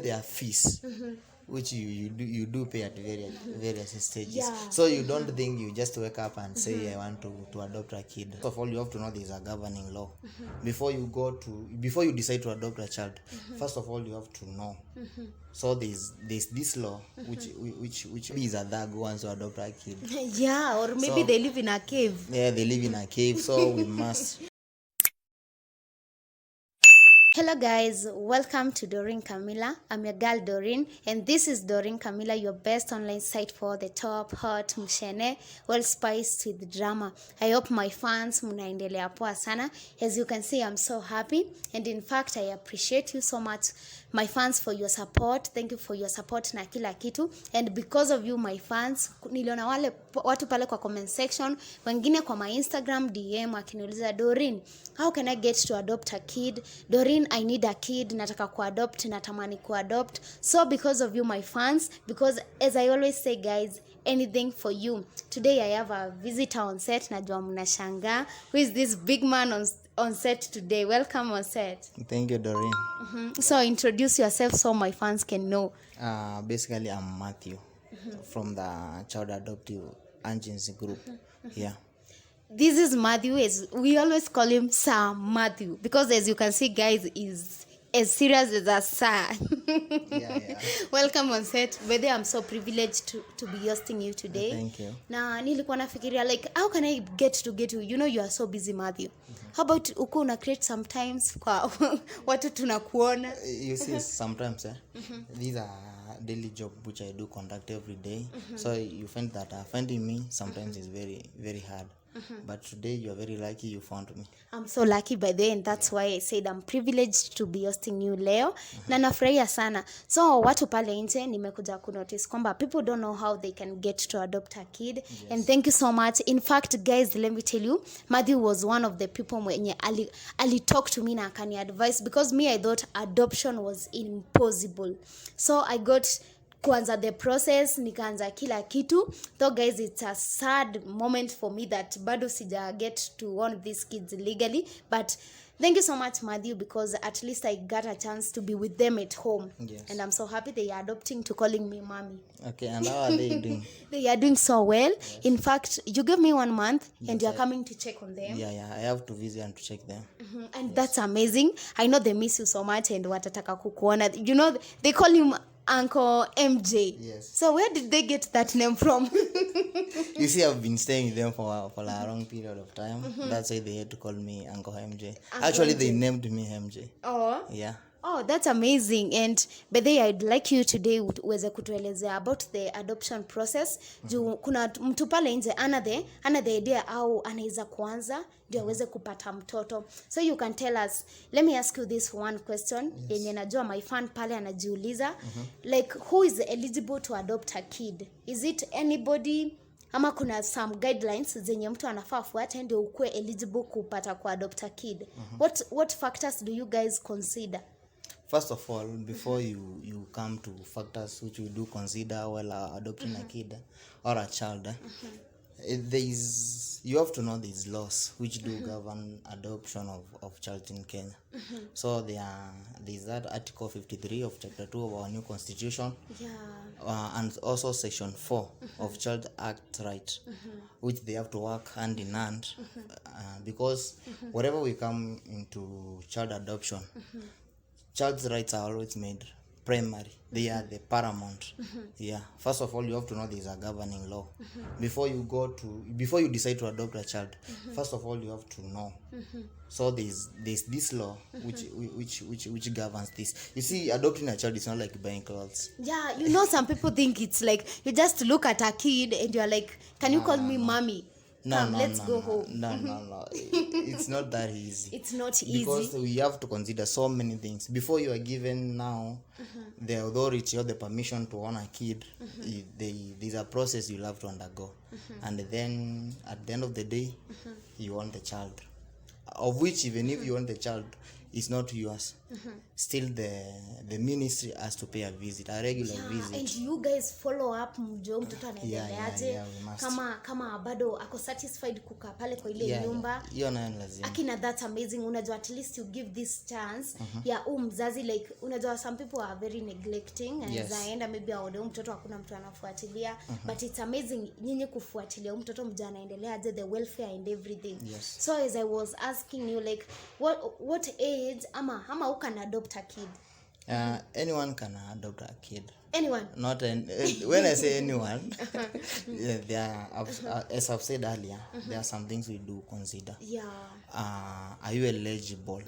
There are fees which you do pay at various stages. Yeah. So you don't think you just wake up and say I want to adopt a kid. First of all, you have to know there is a governing law before you decide to adopt a child. First of all, you have to know. So there's this law which is a thug who wants to adopt a kid. Yeah, or maybe they live in a cave. Yeah, they live in a cave, so we must. Hello guys, welcome to Doreen Camilla. I'm your girl Doreen, and this is Doreen Camilla, your best online site for the top, hot, mshene, well spiced with drama. I hope my fans mnaendelea poa sana. As you can see, I'm so happy, and in fact I appreciate you so much, my fans, for your support. Thank you for your support na kila kitu, and because of you my fans, niliona wale watu pale kwa comment section, wengine kwa my Instagram DM akiniuliza, Doreen, how can I get to adopt a kid? Doreen, I need a kid, nataka kuadopt, natamani kuadopt. So because of you my fans, because as I always say guys, anything for you. Today I have a visitor on set, najua mnashangaa. Who is this big man on set today? Welcome on set. Thank you, Doreen. So introduce yourself so my fans can know. Basically, I'm Matthew from the Child Adoptive Agency group. Yeah. This is Matthew. We always call him Sir Matthew because, as you can see guys, is as serious as a sir. Yeah. Welcome on set. Whether I'm so privileged to be hosting you today. Thank you. Na nilikuwa nafikiria like, how can I get you? You know you are so busy, Matthew. How about uko una create sometimes kwa watu tunakuona? You see, sometimes these are daily job which I do conduct every day. So you find that finding me sometimes is very, very hard. But today you are very lucky you found me. I'm so lucky by the end. That's why I said I'm privileged to be hosting you leo. Na nafurahia sana. So watu pale nje nimekuja kunotice kwamba people don't know how they can get to adopt a kid. Yes. And thank you so much. In fact guys, let me tell you, Matthew was one of the people mwenye ali talk to me na akani advice, because me I thought adoption was impossible. So I got kuanza the process, nikaanza kila kitu. Though guys, it's a sad moment for me that bado sija get to own these kids legally, but thank you so much Matthew, because at least I got a chance to be with them at home. Yes. And I'm so happy they are adopting to calling me mommy. Okay, and how are they doing? They are doing so well. Yes. In fact, you gave me 1 month and you're coming to check on them. Yeah, I have to visit and to check them. And yes, that's amazing. I know they miss you so much and watataka kukuona. You know, they call him Uncle MJ. Yes. So where did they get that name from? You see, I've been staying with them for a long period of time. That's why they had to call me Uncle MJ. Actually, they named me MJ. Oh. Yeah. Oh, that's amazing. And by the way, I'd like you today uweze kutuelezea about the adoption process. Juu kuna mtu pale nje ana the idea au anaweza kuanza ndio aweze kupata mtoto. So you can tell us, let me ask you this one question. Yenye najua my fan pale anajiuliza, like who is eligible to adopt a kid? Is it anybody ama kuna some guidelines zenye mtu anafaa fuate ndio ukue eligible kupata kuadopt a kid? What factors do you guys consider? First of all, before you come to factors which we do consider while adopting a kid or a child, you have to know these laws which do govern adoption of child in Kenya. So there's that Article 53 of Chapter 2 of our new Constitution, and also Section 4 of Child Act Right, which they have to work hand in hand, because wherever we come into child adoption, child's rights are always made primary. They are the paramount. Yeah. First of all, you have to know there is a governing law. Before you decide to adopt a child, first of all you have to know. So there's this law which governs this. You see, adopting a child is not like buying clothes. Yeah, you know, some people think it's like you just look at a kid and you're like, can you call me mommy? Let's go home. No. It's not that easy. It's not easy. Because we have to consider so many things. Before you are given now the authority or the permission to own a kid, there's a process you'll have to undergo. And then at the end of the day, you own the child. Of which, even if you own the child, it's not yours. still the ministry has to pay a visit, a regular visit. And you guys follow up mjoo mtoto anaendeleaje, kama bado ako satisfied kukaa pale kwa ile nyumba. Hiyo nayo lazima. Akina that's amazing. Unajua at least you give this chance ya mzazi, like unajua some people are very neglecting and zaenda maybe aone mtoto hakuna mtu anafuatilia, but it's amazing nyinyi kufuatilia mtoto mjana anaendeleaje, the welfare and everything. So as I was asking you, like what age ama who can adopt a kid? Anyone can adopt a kid. Anyone? Not when I say anyone, there are, as I've said earlier, there are some things we do consider. Are you eligible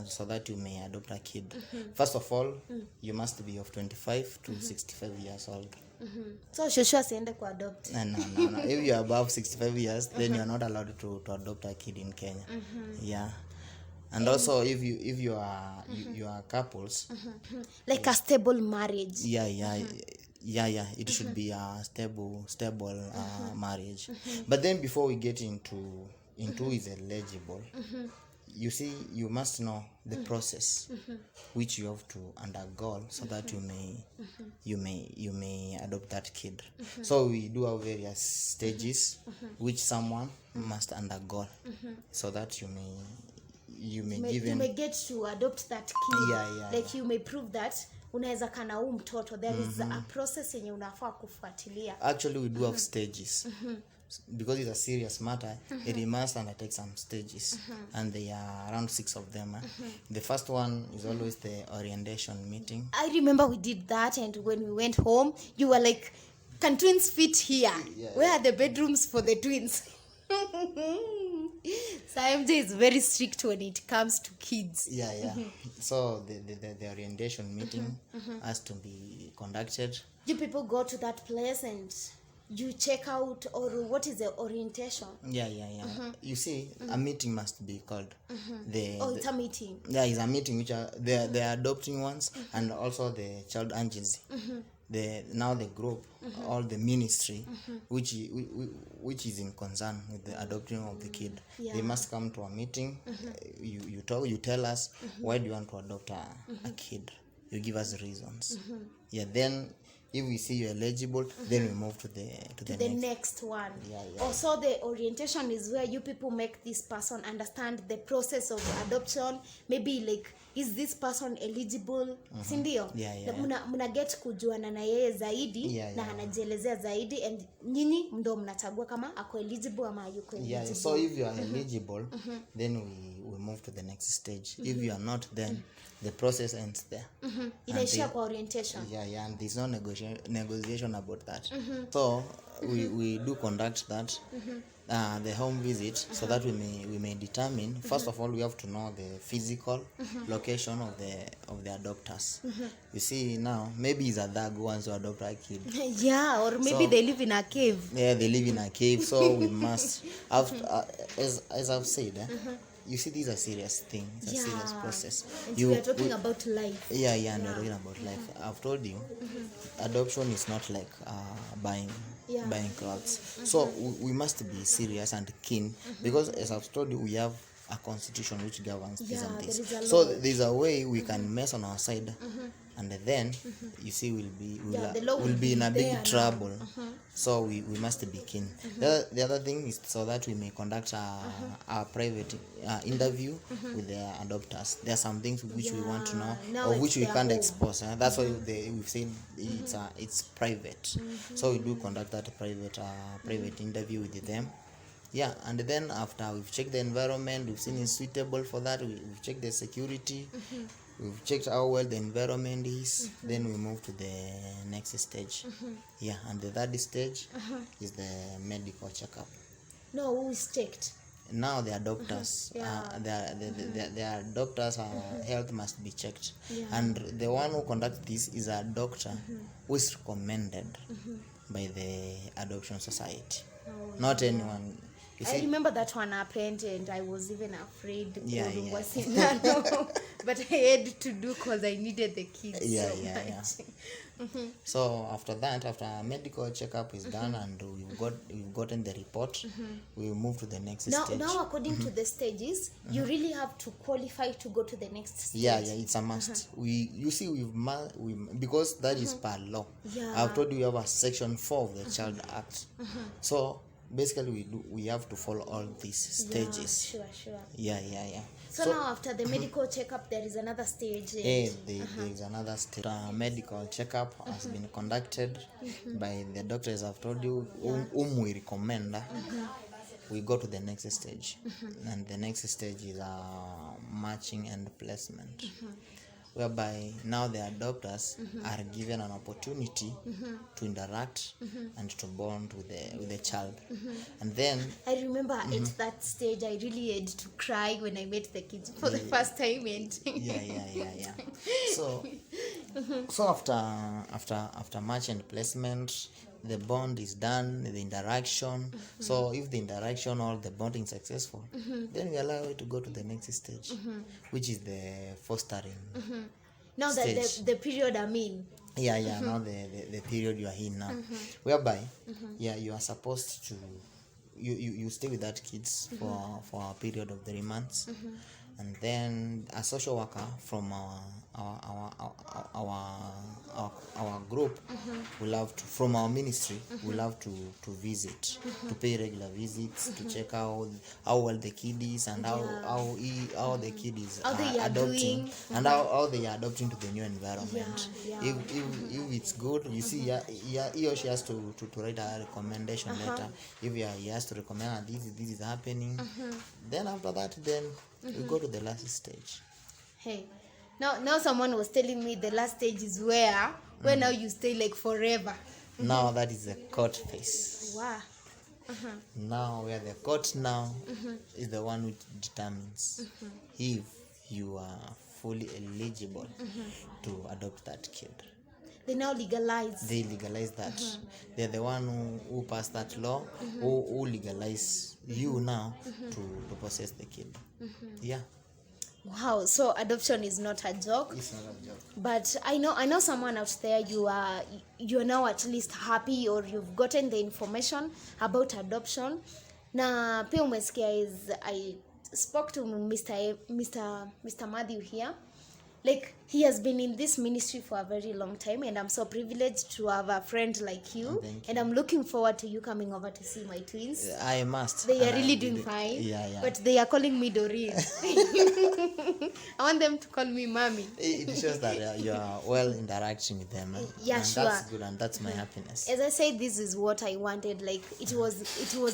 so that you may adopt a kid? First of all, you must be of 25 to 65 years old. So shosho asiende ku adopt? No. If you are above 65 years, then you are not allowed to adopt a kid in Kenya. And also if you are couples, like a stable marriage. It should be a stable marriage. But then before we get into is eligible, you see, you must know the process which you have to undergo so that you may adopt that kid. So we do our various stages which someone must undergo so that you may get to adopt that kid. Like you may prove that unaweza kana mtoto. There is a process yenye unafaa kufuatilia. Actually we do have stages. Because it's a serious matter, it must undertake some stages, and there are around 6 of them. The first one is always the orientation meeting. I remember we did that, and when we went home, you were like, can twins fit here? Where are the bedrooms for the twins? So MJ is very strict when it comes to kids. So the orientation meeting has to be conducted. You people go to that place and you check out, or what is the orientation? You see, a meeting must be called. It's a meeting. It's a meeting which are the adopting ones and also the child agency. The group, all the ministry, which is in concern with the adoption of the kid, they must come to a meeting. You tell us why do you want to adopt a kid. You give us reasons. Then if we see you're eligible, then we move to the next one. Also, the orientation is where you people make this person understand the process of adoption. Maybe like, is this person eligible? Sindio? Muna get kujuana na yeye zaidi na anajielezea zaidi, and nyinyi ndo mnachagua kama ako eligible ama yuko eligible. So if you are eligible, then we move to the next stage. If you are not, then the process ends there. Inaishia kwa orientation. And there's no negotiation about that. So we do conduct that the home visit so that we may determine. First of all, we have to know the physical location of the adopters. You see, now maybe it's a dog who wants to adopt a kid. Or maybe they live in a cave. They live in a cave. So we must have as I've said. You see, these are serious things. It's a serious process. And we are talking about life. And we're talking about life. I've told you, adoption is not like buying clothes. So we must be serious and keen, because as I've told you, we have a constitution which governs this and this. So there's a way we can mess on our side, and then you see we'll be in a big trouble. So we must be keen. The other thing is so that we may conduct a private interview with the adopters. There are some things which we want to know, or which we can't expose. That's why we've said it's private. So we do conduct that private interview with them. And then after we've checked the environment, we've seen it's suitable for that, we've checked the security, we've checked how well the environment is, then we move to the next stage. And the third stage is the medical checkup. No, who is checked? Now the doctors, their doctors' health must be checked, and the one who conducts this is a doctor who is recommended by the adoption society. Not anyone. I remember that one happened, and I was even afraid. Yeah. But I had to do because I needed the kids so much. So after that, after medical checkup is done and we've gotten the report, we move to the next stage. Now according to the stages, you really have to qualify to go to the next stage. Yeah, it's a must. We because that is per law. I've told you we have a section 4 of the Child Act. So basically we have to follow all these stages. Sure. Yeah. So now after the medical checkup, there is another stage. There is another stage. Medical checkup has been conducted by the doctors I've told you, whom we recommend. We go to the next stage, and the next stage is matching and placement, whereby now the adopters are given an opportunity to interact and to bond with the child. And then I remember at that stage I really had to cry when I met the kids for the first time. And yeah. So after match and placement, the bond is done, the interaction. So if the interaction or the bonding is successful, then we allow it to go to the next stage, which is the fostering. Now that the period I'm in. Now the period you are in now, whereby you are supposed to you stay with that kids for a period of 3 months, and then a social worker from our group will have to, from our ministry, will have to visit, to pay regular visits, to check out how well the kid is and how the kid is adopting, and how they are adopting to the new environment. If it's good, you see, he or she has to write a recommendation letter. If he has to recommend this is happening, then after that, then we go to the last stage. Hey, now someone was telling me the last stage is where now you stay like forever. Now that is the court phase. Wow. Now where the court now is the one which determines if you are fully eligible to adopt that kid. They now legalize. They legalize that. They're the one who passed that law, who legalize you now to possess the kid. Yeah. Wow, so adoption is not a joke. It's not a joke. But I know someone out there, you are now at least happy, or you've gotten the information about adoption. Na pia umesikia is I spoke to Mr. Matthew here. Like, he has been in this ministry for a very long time, and I'm so privileged to have a friend like you. And I'm looking forward to you coming over to see my twins. I must. They are really doing fine. Yeah. But they are calling me Doreen. I want them to call me Mommy. It shows that you are well interacting with them. Yeah, and sure. That's good, and that's my happiness. As I said, this is what I wanted. Like, it was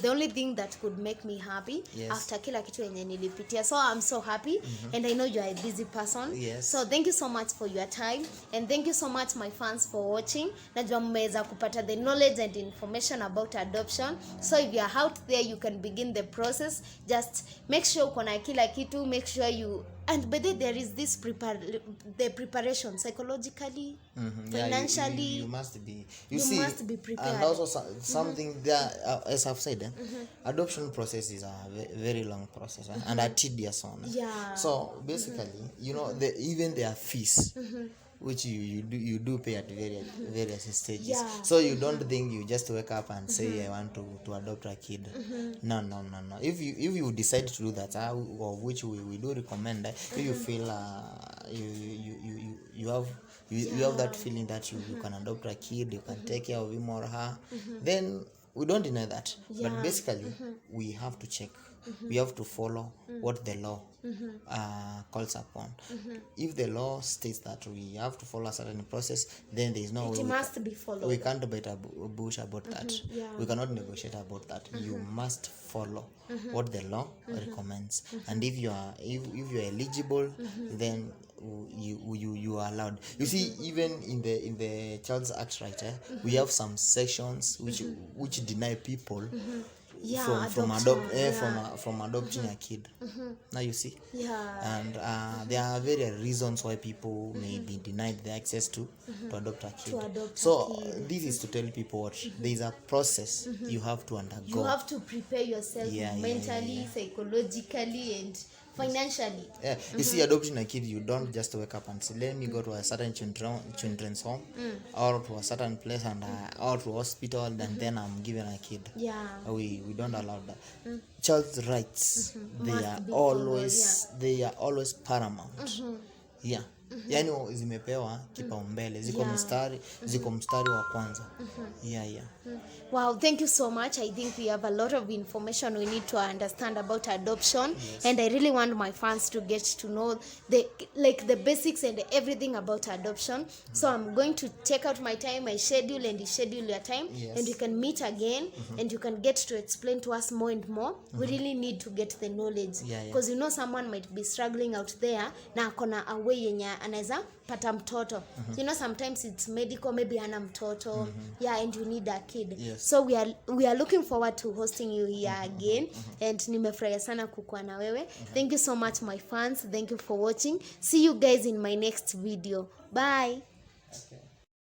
the only thing that could make me happy. Yes. After kila kitu yenye nilipitia. So I'm so happy, and I know you are a busy person. Yes. So thank you so much for your time, and thank you so much my fans for watching. Najua mmeweza kupata the knowledge and information about adoption. So if you are out there, you can begin the process. Just make sure uko na kila kitu, make sure you, and by the there is this the preparation psychologically, financially. You must be. You must be prepared. And also something that, as I've said, adoption process is a very long process and a tedious one. Yeah. So basically, even there are fees. Which you do pay at various stages. Yeah. So you don't think you just wake up and say I want to adopt a kid. No. If you decide to do that, which we do recommend, if you feel you have that feeling that you can adopt a kid, you can take care of him or her, then we don't deny that. But basically we have to check. We have to follow what the law calls upon. If the law states that we have to follow a certain process, then there is no way It must be followed. we can't beat a bush about that. Yeah. We cannot negotiate about that. You must follow what the law recommends. And if you are eligible, then you are allowed. You see, even in the Child's Act, right? We have some sections which deny people from adopting a kid. Now you see. And there are various reasons why people may be denied the access to adopt a kid. This is to tell people what there is a process you have to undergo. You have to prepare yourself mentally, psychologically, and financially. You see, adopting a kid, you don't just wake up and say, let me go to a certain children's home or to a certain place and or to hospital and then I'm given a kid. We don't allow that. Child's rights, they are always paramount. Yani zimepewa kipaumbele, ziko mstari wa kwanza. Wow, thank you so much. I think we have a lot of information we need to understand about adoption. And I really want my fans to get to know the basics and everything about adoption. So I'm going to take out my time, my schedule, and you schedule your time, and we can meet again and you can get to explain to us more and more. We really need to get the knowledge because you know someone might be struggling out there na akona a way yenye anaweza pata mtoto. You know, sometimes it's medical, maybe ana mtoto, and you need a kid. So we are looking forward to hosting you here again. And nimefurahia sana kukuwa na wewe. Thank you so much my fans. Thank you for watching. See you guys in my next video. Bye.